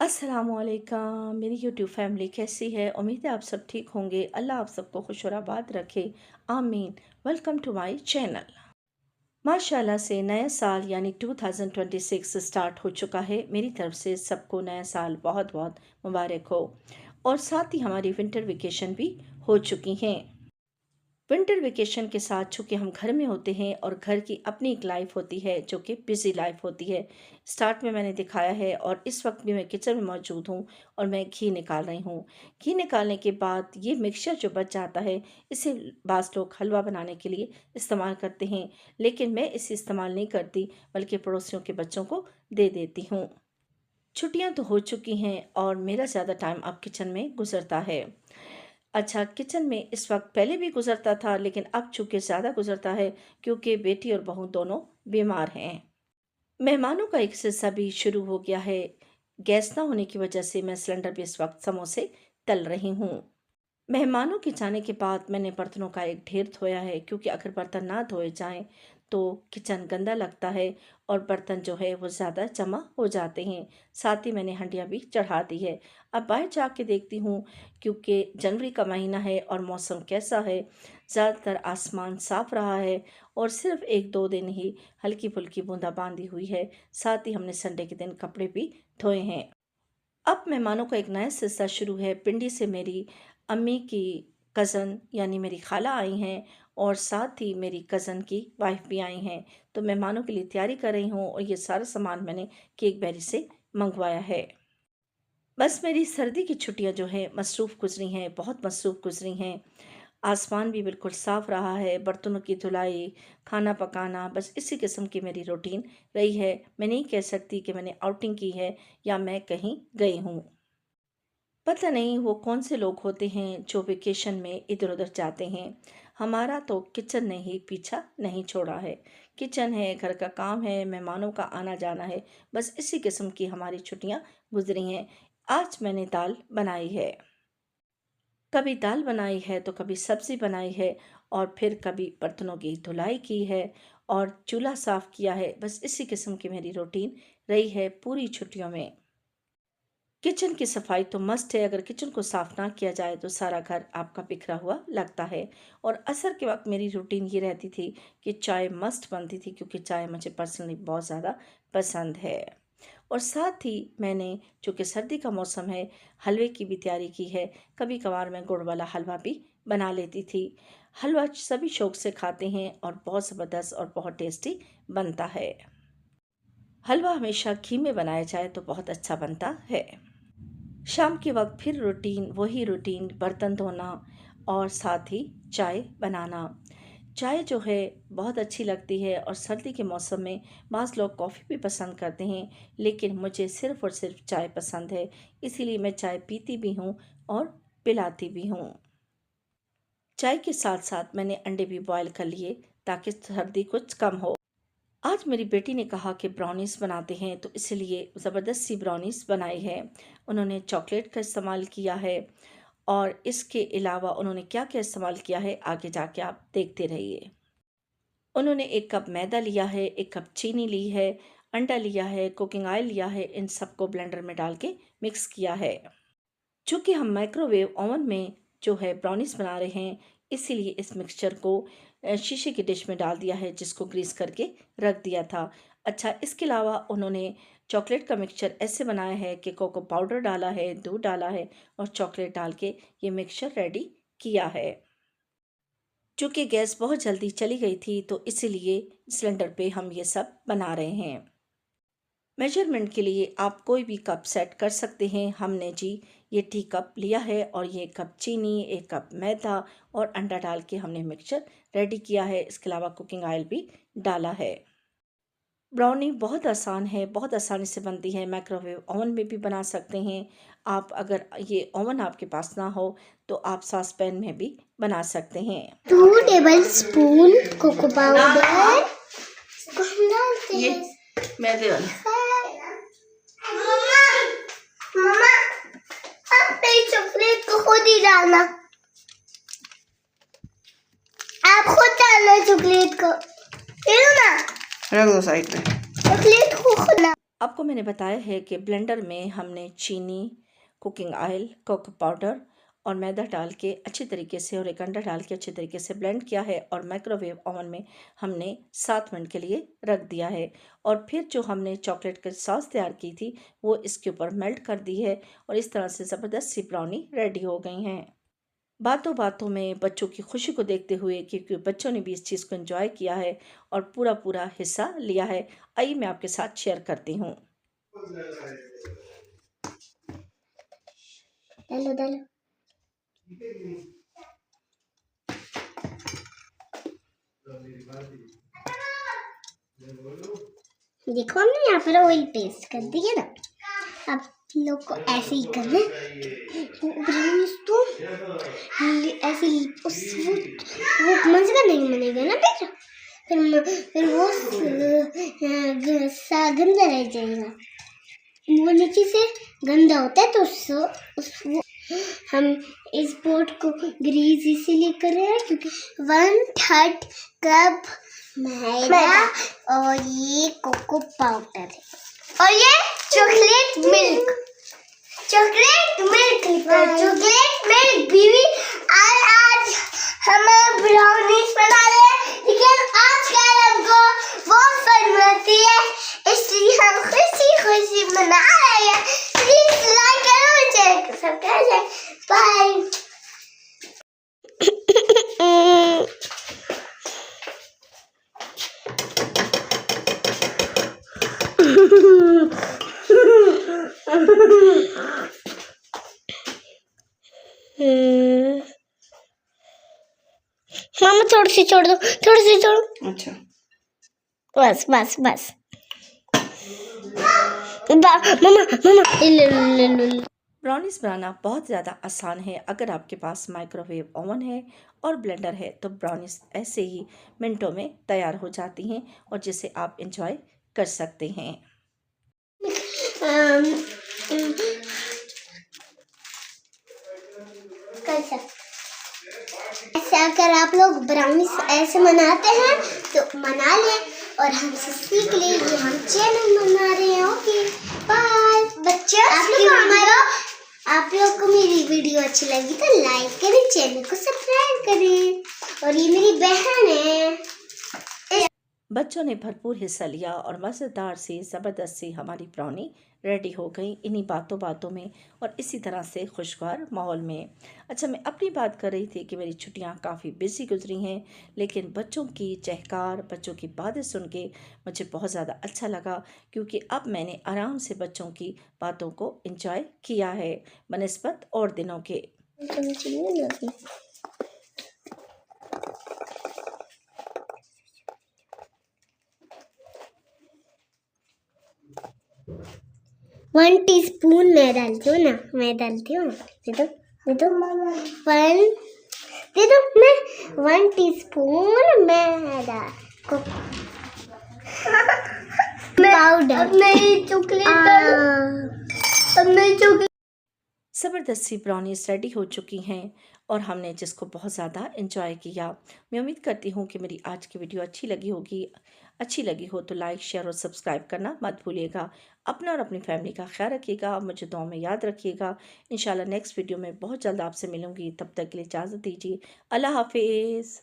अस्सलामुअलैकुम मेरी YouTube family कैसी है। उम्मीद है आप सब ठीक होंगे। अल्लाह आप सबको खुश और आबाद रखे, आमीन। Welcome to my channel. माशाल्लाह से नया साल यानी 2026 स्टार्ट हो चुका है। मेरी तरफ से सबको नया साल बहुत बहुत मुबारक हो। और साथ ही हमारी विंटर वेकेशन भी हो चुकी हैं। विंटर वेकेशन के साथ चूँकि हम घर में होते हैं और घर की अपनी एक लाइफ होती है जो कि बिज़ी लाइफ होती है। स्टार्ट में मैंने दिखाया है और इस वक्त भी मैं किचन में मौजूद हूँ और मैं घी निकाल रही हूँ। घी निकालने के बाद ये मिक्सचर जो बच जाता है, इसे बाज़ लोग हलवा बनाने के लिए इस्तेमाल करते हैं, लेकिन मैं इसे इस्तेमाल नहीं करती बल्कि पड़ोसियों के बच्चों को दे देती हूँ। छुट्टियाँ तो हो चुकी हैं और मेरा ज़्यादा टाइम अब किचन में गुज़रता है। अच्छा, किचन में इस वक्त पहले भी गुज़रता था, लेकिन अब चूँकि ज़्यादा गुज़रता है क्योंकि बेटी और बहू दोनों बीमार हैं। मेहमानों का एक सिलसिला भी शुरू हो गया है। गैस ना होने की वजह से मैं सिलेंडर पे इस वक्त समोसे तल रही हूँ। मेहमानों के जाने के बाद मैंने बर्तनों का एक ढेर धोया है, क्योंकि अगर बर्तन ना धोए जाएं तो किचन गंदा लगता है और बर्तन जो है वो ज़्यादा जमा हो जाते हैं। साथ ही मैंने हंडिया भी चढ़ा दी है। अब बाहर जाके देखती हूँ, क्योंकि जनवरी का महीना है और मौसम कैसा है। ज़्यादातर आसमान साफ रहा है और सिर्फ एक दो दिन ही हल्की फुल्की बूंदाबांदी हुई है। साथ ही हमने संडे के दिन कपड़े भी धोए हैं। अब मेहमानों का एक नया सिलसिला शुरू है। पिंडी से मेरी अम्मी की कज़न यानी मेरी खाला आई हैं और साथ ही मेरी कज़न की वाइफ भी आई हैं। तो मेहमानों के लिए तैयारी कर रही हूँ और ये सारा सामान मैंने केक बैरी से मंगवाया है। बस मेरी सर्दी की छुट्टियां जो हैं मसरूफ़ गुजरी हैं, बहुत मसरूफ़ गुजरी हैं। आसमान भी बिल्कुल साफ़ रहा है, बर्तनों की धुलाई, खाना पकाना, बस इसी किस्म की मेरी रूटीन रही है। मैं नहीं कह सकती कि मैंने आउटिंग की है या मैं कहीं गई हूँ। पता नहीं वो कौन से लोग होते हैं जो वेकेशन में इधर उधर जाते हैं। हमारा तो किचन ने ही पीछा नहीं छोड़ा है। किचन है, घर का काम है, मेहमानों का आना जाना है, बस इसी किस्म की हमारी छुट्टियां गुजरी हैं। आज मैंने दाल बनाई है, कभी दाल बनाई है तो कभी सब्ज़ी बनाई है और फिर कभी बर्तनों की धुलाई की है और चूल्हा साफ़ किया है। बस इसी किस्म की मेरी रूटीन रही है पूरी छुट्टियों में। किचन की सफाई तो मस्ट है। अगर किचन को साफ ना किया जाए तो सारा घर आपका बिखरा हुआ लगता है। और असर के वक्त मेरी रूटीन ये रहती थी कि चाय मस्ट बनती थी, क्योंकि चाय मुझे पर्सनली बहुत ज़्यादा पसंद है। और साथ ही मैंने, चूँकि सर्दी का मौसम है, हलवे की भी तैयारी की है। कभी कभार मैं गुड़ वाला हलवा भी बना लेती थी। हलवा सभी शौक से खाते हैं और बहुत ज़बरदस्त और बहुत टेस्टी बनता है। हलवा हमेशा घी में बनाया जाए तो बहुत अच्छा बनता है। शाम के वक्त फिर रूटीन वही रूटीन, बर्तन धोना और साथ ही चाय बनाना। चाय जो है बहुत अच्छी लगती है और सर्दी के मौसम में बाज़ लोग कॉफ़ी भी पसंद करते हैं, लेकिन मुझे सिर्फ़ और सिर्फ चाय पसंद है। इसीलिए मैं चाय पीती भी हूँ और पिलाती भी हूँ। चाय के साथ साथ मैंने अंडे भी बॉयल कर लिए ताकि सर्दी कुछ कम हो। आज मेरी बेटी ने कहा कि ब्राउनीज़ बनाते हैं, तो इसलिए ज़बरदस्त सी ब्राउनीज़ बनाई है। उन्होंने चॉकलेट का इस्तेमाल किया है और इसके अलावा उन्होंने क्या क्या इस्तेमाल किया है आगे जाके आप देखते रहिए। उन्होंने 1 कप मैदा लिया है, 1 कप चीनी ली है, अंडा लिया है, कुकिंग ऑयल लिया है, इन सबको ब्लेंडर में डाल के मिक्स किया है। चूँकि हम माइक्रोवेव ओवन में जो है ब्राउनीज़ बना रहे हैं, इसीलिए इस मिक्सचर को शीशे की डिश में डाल दिया है, जिसको ग्रीस करके रख दिया था। अच्छा, इसके अलावा उन्होंने चॉकलेट का मिक्सचर ऐसे बनाया है कि कोको पाउडर डाला है, दूध डाला है और चॉकलेट डाल के ये मिक्सचर रेडी किया है। चूँकि गैस बहुत जल्दी चली गई थी, तो इसीलिए सिलेंडर पे हम ये सब बना रहे हैं। मेजरमेंट के लिए आप कोई भी कप सेट कर सकते हैं। हमने जी ये टी कप लिया है और ये कप चीनी, 1 कप मैदा और अंडा डाल के हमने मिक्सचर रेडी किया है। इसके अलावा कुकिंग ऑयल भी डाला है। ब्राउनी बहुत आसान है, बहुत आसानी से बनती है। माइक्रोवेव ओवन में भी बना सकते हैं आप। अगर ये ओवन आपके पास ना हो तो आप सॉस पैन में भी बना सकते हैं। 2 टेबलस्पून कोको पाउडर ये मैदे वाला मम्मा अब चॉकलेट को खुद ही डालना। आप खुद डालना चॉकलेट को। ना रख दो साइड में। चॉकलेट को खुद आपको मैंने बताया है कि ब्लेंडर में हमने चीनी, कुकिंग ऑयल, कोको पाउडर और मैदा डाल के अच्छी तरीके से और एक अंडा डाल के अच्छी तरीके से ब्लेंड किया है और माइक्रोवेव ओवन में हमने 7 मिनट के लिए रख दिया है। और फिर जो हमने चॉकलेट की सॉस तैयार की थी वो इसके ऊपर मेल्ट कर दी है और इस तरह से ज़बरदस्त सी ब्राउनी रेडी हो गई हैं। बातों बातों में बच्चों की खुशी को देखते हुए, क्योंकि बच्चों ने भी इस चीज़ को एंजॉय किया है और पूरा पूरा हिस्सा लिया है, आइए मैं आपके साथ शेयर करती हूँ। डालो डालो। देखो हमने यहाँ पर ऑयल पेस्ट कर दिया ना, आप लोग को ऐसे ही करना है। ब्राउनीज तो ऐसे ही वो मजेगा नहीं बनेगा ना बेटा, फिर वो गंदा रह जाएगा। वो नीचे से गंदा होता है तो वो हम इस बोर्ड को ग्रीस इसीलिए कर रहे हैं क्योंकि 1/3 कप मैदा और ये कोको पाउडर है और ये चॉकलेट मिल्क भी। आज हम ब्राउनीज बना रहे हैं, लेकिन आजकल हमको बहुत फन आती है, इसलिए हम खुशी मना रहे हैं। प्लीज लाइक करो, चैनल को सब्सक्राइब करें। बाय। मामा थोड़ी सी छोड़ दो, थोड़ी सी छोड़ो। अच्छा, बस बस बस। मामा मामा ब्राउनीज बनाना बहुत ज़्यादा आसान है। अगर आपके पास माइक्रोवेव ओवन है और ब्लेंडर है तो ब्राउनीज ऐसे ही मिनटों में तैयार हो जाती हैं और जिसे आप इंजॉय कर सकते हैं। कर सकते। ऐसे अगर आप लोग ब्राउनीज ऐसे बनाते हैं तो मना लें और हमसे सीख लें। ये हम चैनल बना रहे हैं। ओके बाय बच्चे। आप लोग को मेरी वीडियो अच्छी लगी तो लाइक करें, चैनल को सब्सक्राइब करें। और ये मेरी बहन है। बच्चों ने भरपूर हिस्सा लिया और मज़ेदार सी ज़बरदस्त सी हमारी ब्राउनी रेडी हो गई इन्हीं बातों बातों में और इसी तरह से खुशगवार माहौल में। अच्छा, मैं अपनी बात कर रही थी कि मेरी छुट्टियां काफ़ी बिजी गुजरी हैं, लेकिन बच्चों की चहकार, बच्चों की बातें सुन के मुझे बहुत ज़्यादा अच्छा लगा, क्योंकि अब मैंने आराम से बच्चों की बातों को एंजॉय किया है बनिस्बत और दिनों के। 1 टीस्पून मैं डालती हूँ ना, मैं डालती हूँ। दे दो 1 दे दो। मैं 1 टीस्पून मैदा पाउडर। अब नहीं चॉकलेट। ज़बरदस्त सी ब्राउनीज रेडी हो चुकी हैं और हमने जिसको बहुत ज़्यादा एंजॉय किया। मैं उम्मीद करती हूँ कि मेरी आज की वीडियो अच्छी लगी होगी। अच्छी लगी हो तो लाइक, शेयर और सब्सक्राइब करना मत भूलिएगा। अपना और अपनी फैमिली का ख्याल रखिएगा, मुझे दुआ में याद रखिएगा। इंशाल्लाह नेक्स्ट वीडियो में बहुत जल्द आपसे मिलूँगी। तब तक के लिए इजाज़त दीजिए। अल्लाह हाफिज़।